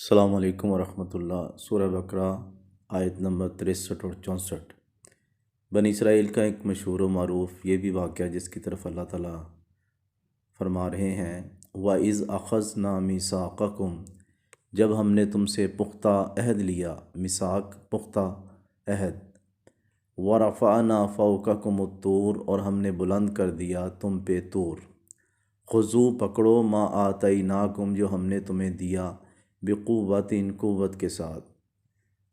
السلام علیکم ورحمۃ اللہ۔ سورہ بقرہ آیت نمبر 63 اور 64۔ بنی اسرائیل کا ایک مشہور و معروف یہ بھی واقعہ جس کی طرف اللہ تعالیٰ فرما رہے ہیں وَإِذْ أَخَذْنَا مِيثَاقَكُمْ، جب ہم نے تم سے پختہ عہد لیا، میثاق پختہ عہد، وَرَفَعْنَا فَوْقَكُمُ الطُّورَ، اور ہم نے بلند کر دیا تم پہ طور، خُذُوا پکڑو مَا آتَيْنَاكُمْ، جو ہم نے تمہیں دیا، بقوتٍ قوت کے ساتھ،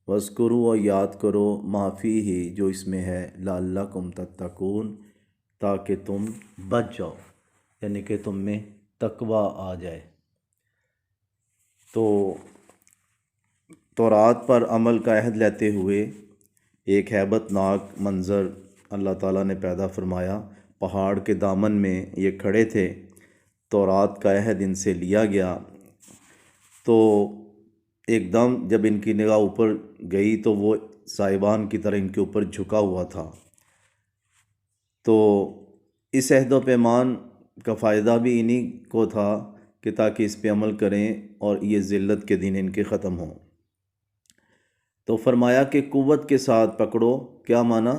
وَاذْكُرُوا اور یاد کرو مَا فِيهِ جو اس میں ہے، لَعَلَّكُمْ تَتَّقُونَ تاکہ تم بچ جاؤ، یعنی کہ تم میں تقوی آ جائے۔ تو تورات پر عمل کا عہد لیتے ہوئے ایک ہیبت ناک منظر اللہ تعالیٰ نے پیدا فرمایا۔ پہاڑ کے دامن میں یہ کھڑے تھے، تورات کا عہد ان سے لیا گیا، تو ایک دم جب ان کی نگاہ اوپر گئی تو وہ سائبان کی طرح ان کے اوپر جھکا ہوا تھا۔ تو اس عہد و پیمان کا فائدہ بھی انہی کو تھا کہ تاکہ اس پہ عمل کریں اور یہ ذلت کے دن ان کے ختم ہوں۔ تو فرمایا کہ قوت کے ساتھ پکڑو، کیا معنی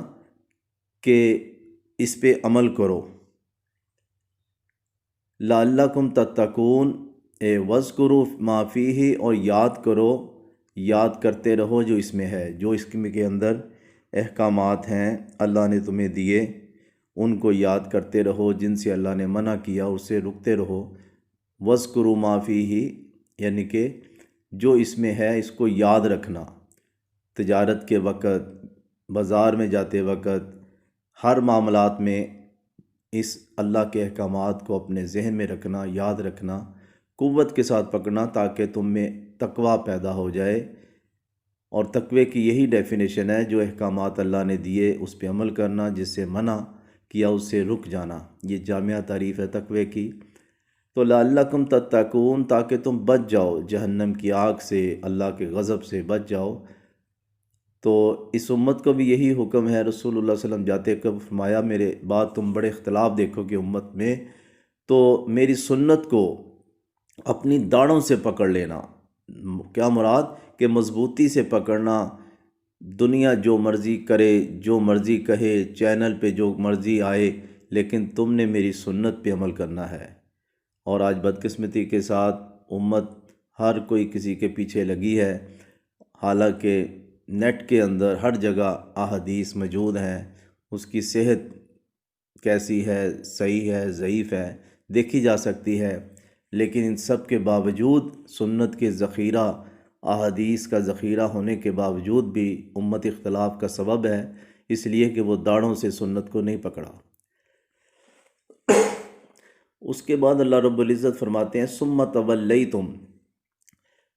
کہ اس پہ عمل کرو، لعلکم تتقون، وَاذْكُرُوا مَا فِيهِ، اور یاد کرو، یاد کرتے رہو جو اس میں ہے، جو اس کے اندر احکامات ہیں اللہ نے تمہیں دیے، ان کو یاد کرتے رہو، جن سے اللہ نے منع کیا اس سے رکتے رہو۔ وَاذْكُرُوا مَا فِيهِ یعنی کہ جو اس میں ہے اس کو یاد رکھنا، تجارت کے وقت، بازار میں جاتے وقت، ہر معاملات میں اس اللہ کے احکامات کو اپنے ذہن میں رکھنا، یاد رکھنا، قوت کے ساتھ پکڑنا تاکہ تم میں تقوی پیدا ہو جائے۔ اور تقوی کی یہی ڈیفینیشن ہے، جو احکامات اللہ نے دیے اس پہ عمل کرنا، جس سے منع کیا اس سے رک جانا، یہ جامعہ تعریف ہے تقوی کی۔ تو لعلکم تتقون تاکہ تم بچ جاؤ جہنم کی آگ سے، اللہ کے غضب سے بچ جاؤ۔ تو اس امت کو بھی یہی حکم ہے، رسول اللہ صلی اللہ علیہ وسلم جاتے کب فرمایا میرے بعد تم بڑے اختلاف دیکھو کہ امت میں، تو میری سنت کو اپنی داڑھوں سے پکڑ لینا۔ کیا مراد کہ مضبوطی سے پکڑنا، دنیا جو مرضی کرے، جو مرضی کہے، چینل پہ جو مرضی آئے، لیکن تم نے میری سنت پہ عمل کرنا ہے۔ اور آج بدقسمتی کے ساتھ امت ہر کوئی کسی کے پیچھے لگی ہے، حالانکہ نیٹ کے اندر ہر جگہ احادیث موجود ہیں، اس کی صحت کیسی ہے، صحیح ہے، ضعیف ہے، دیکھی جا سکتی ہے، لیکن ان سب کے باوجود سنت کے ذخیرہ، احادیث کا ذخیرہ ہونے کے باوجود بھی امت اختلاف کا سبب ہے، اس لیے کہ وہ داڑھوں سے سنت کو نہیں پکڑا۔ اس کے بعد اللہ رب العزت فرماتے ہیں ثم تولیتم،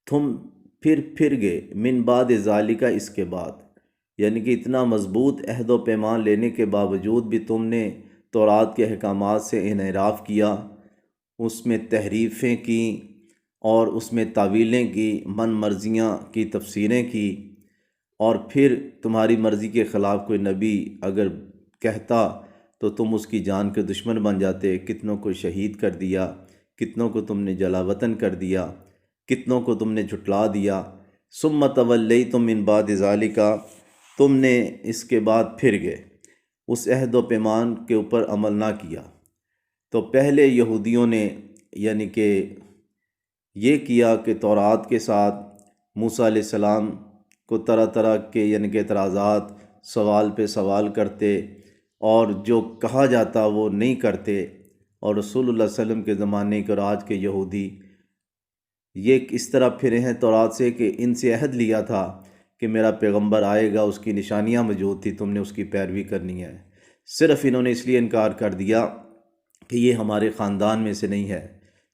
تم پھر گئے، من بعد ذالک، اس کے بعد، یعنی کہ اتنا مضبوط عہد و پیمان لینے کے باوجود بھی تم نے تورات کے احکامات سے انحراف کیا، اس میں تحریفیں کی اور اس میں تعویلیں کی، من مرضیاں کی تفسیریں کی، اور پھر تمہاری مرضی کے خلاف کوئی نبی اگر کہتا تو تم اس کی جان کے دشمن بن جاتے، کتنوں کو شہید کر دیا، کتنوں کو تم نے جلا وطن کر دیا، کتنوں کو تم نے جھٹلا دیا۔ ثم تولیتم من بعد ذالک، تم نے اس کے بعد پھر گئے، اس عہد و پیمان کے اوپر عمل نہ کیا۔ تو پہلے یہودیوں نے یعنی کہ یہ کیا کہ تورات کے ساتھ موسیٰ علیہ السلام کو طرح طرح کے یعنی کہ اعتراضات، سوال پہ سوال کرتے، اور جو کہا جاتا وہ نہیں کرتے، اور رسول اللہ صلی اللہ علیہ وسلم کے زمانے کے اور آج کے یہودی یہ اس طرح پھرے ہیں تورات سے کہ ان سے عہد لیا تھا کہ میرا پیغمبر آئے گا، اس کی نشانیاں موجود تھی، تم نے اس کی پیروی کرنی ہے، صرف انہوں نے اس لیے انکار کر دیا کہ یہ ہمارے خاندان میں سے نہیں ہے،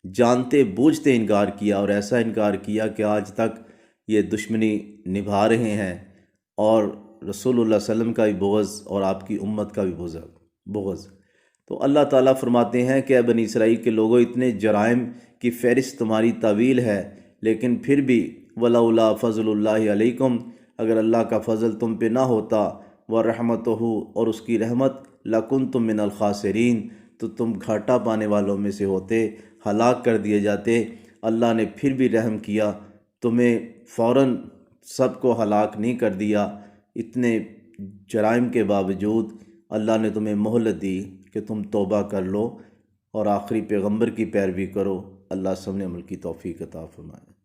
جانتے بوجھتے انکار کیا، اور ایسا انکار کیا کہ آج تک یہ دشمنی نبھا رہے ہیں، اور رسول اللہ صلی اللہ علیہ وسلم کا بھی بغض اور آپ کی امت کا بھی بغض۔ تو اللہ تعالیٰ فرماتے ہیں کہ اے بنی اسرائیل کے لوگوں، اتنے جرائم کی فہرست تمہاری طویل ہے، لیکن پھر بھی وَلَوْلَا فَضْلُ اللَّهِ عَلَيْكُمْ، اگر اللہ کا فضل تم پہ نہ ہوتا، وَرَحْمَتُهُ، اور اس کی رحمت، لَكُنْتُم مِّنَ الْخَاسِرِينَ، تو تم گھاٹا پانے والوں میں سے ہوتے، ہلاک کر دیے جاتے۔ اللہ نے پھر بھی رحم کیا، تمہیں فوراً سب کو ہلاک نہیں کر دیا، اتنے جرائم کے باوجود اللہ نے تمہیں مہلت دی کہ تم توبہ کر لو اور آخری پیغمبر کی پیروی کرو۔ اللہ سب نے عمل کی توفیق عطا فرمائے۔